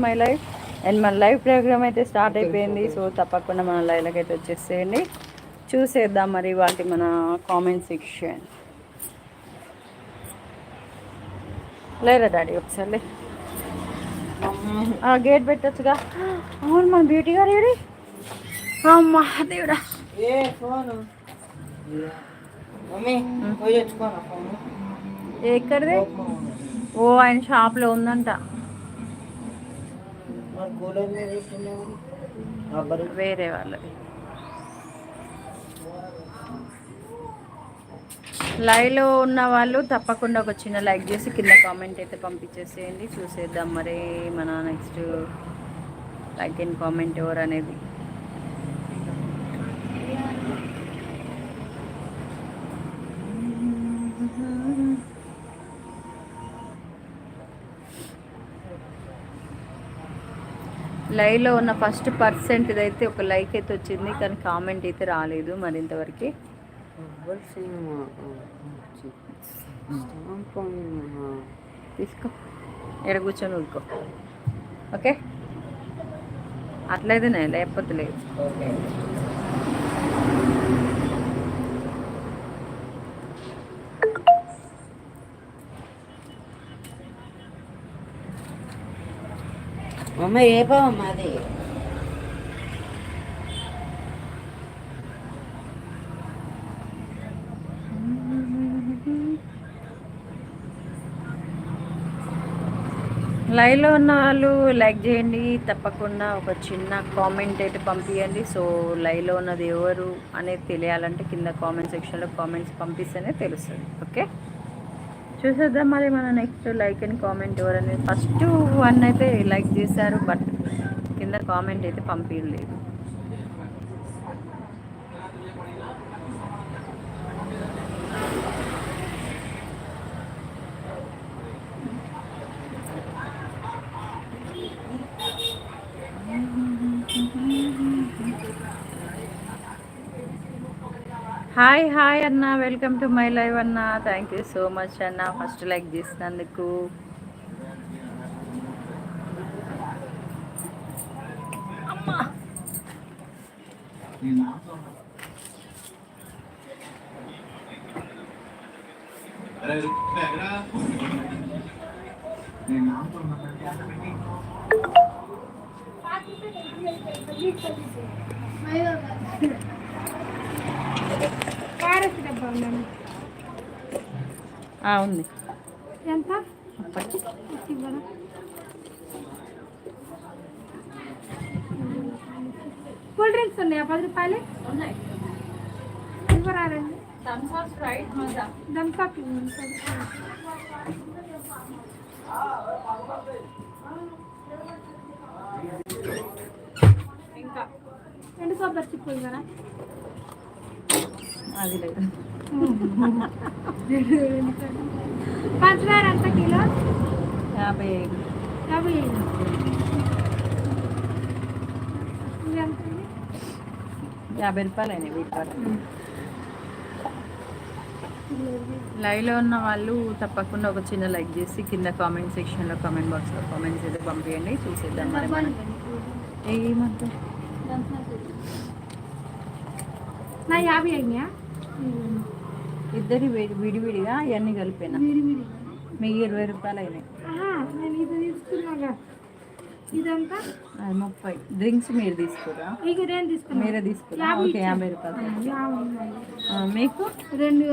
My life and మన live programme అయితే start అయిపోయింది. సో తప్పకుండా మన లైవ్లోకి అయితే వచ్చేసేయండి. చూసేద్దాం మరి వాటి మన కామెంట్ సెక్షన్. లేరా డాడీ ఒకసారి గేట్ పెట్టచ్చుగా. అవును మన బ్యూటీ గారు ఏడి అమ్మా దేవుడా. ఎక్కడిది? ఓ ఆయన షాప్లో ఉందంట. వేరే వాళ్ళది. లైవ్లో ఉన్న వాళ్ళు తప్పకుండా ఒక చిన్న లైక్ చేసి కింద కామెంట్ అయితే పంపించేసేయండి. చూసేద్దాం మరి మన నెక్స్ట్ లైక్ అండ్ కామెంట్ ఎవరు అనేది. లైవ్లో ఉన్న ఫస్ట్ పర్సెంట్ ఇదైతే ఒక లైక్ అయితే వచ్చింది, కానీ కామెంట్ అయితే రాలేదు మరి ఇంతవరకు. తీసుకో, ఎడ కూర్చొని ఊరుకో. ఓకే, అట్లయితే నేను లేకపోతే లేదు. అమ్మ ఏ బావమ్మ అది? లైవ్లో ఉన్న వాళ్ళు లైక్ చేయండి, తప్పకుండా ఒక చిన్న కామెంట్ అయితే పంపించండి. సో లైవ్లో ఉన్నది ఎవరు అనేది తెలియాలంటే కింద కామెంట్ సెక్షన్లో కామెంట్స్ పంపిస్తేనే తెలుస్తుంది. ఓకే, చూసేద్దాం మరి మన నెక్స్ట్ లైక్ అండ్ కామెంట్ ఎవరు అనేది. ఫస్ట్ వన్ అయితే లైక్ చేశారు, బట్ కింద కామెంట్ అయితే పంపించలేదు. హాయ్ హాయ్ అన్న, వెల్కమ్ టు మై లైవ్ అన్న. థ్యాంక్ యూ సో మచ్ అన్న ఫస్ట్ లైక్ చేసినందుకు. అమ్మా ఉంది ఎంత? కూల్ డ్రింక్స్ ఉన్నాయా? 10 రూపాయలు ఉన్నాయి. ఇవ్వరారండి. థమ్స్ అప్ ఇంకా 2 కొబ్బరి చిప్పులు ఇవ్వరా? అది లేదు. పంచదార ఎంత కిలో? 55. 55. రూపాయలు అయినాయి వీటి. లైవ్లో ఉన్న వాళ్ళు తప్పకుండా ఒక చిన్న లైక్ చేసి కింద కామెంట్ సెక్షన్లో కామెంట్ బాక్స్లో కామెంట్స్ అయితే పంపించండి. చూసేద్దాం మరి మనం ఏమంటాం. నా 50 అయినాయా? ఇద్దరి విడివిడిగా ఇవన్నీ కలిపినా మీకు 20 రూపాయలు అయినాయి. నేను ఇది తీసుకున్నాగా. ఇదంతా 30. డ్రింక్స్ మీరు తీసుకురా? మీరే తీసుకురా? ఓకే, 50 రూపాయలు. మీకు 2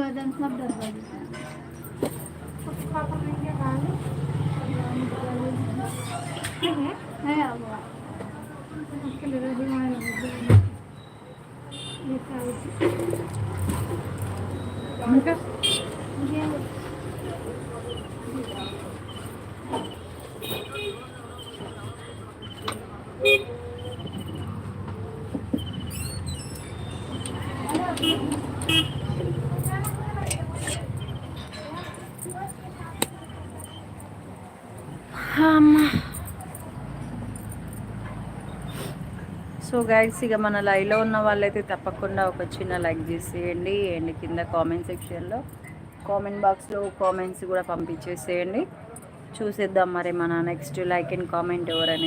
ఇంకా సో గైడ్స్, ఇక మన లైవ్లో ఉన్న వాళ్ళైతే తప్పకుండా ఒక చిన్న లైక్ చేసేయండి. అండ్ కింద కామెంట్ సెక్షన్లో కామెంట్ బాక్స్లో కామెంట్స్ కూడా పంపించేసేయండి. చూసేద్దాం మరి మన నెక్స్ట్ లైక్ అండ్ కామెంట్ ఎవరని.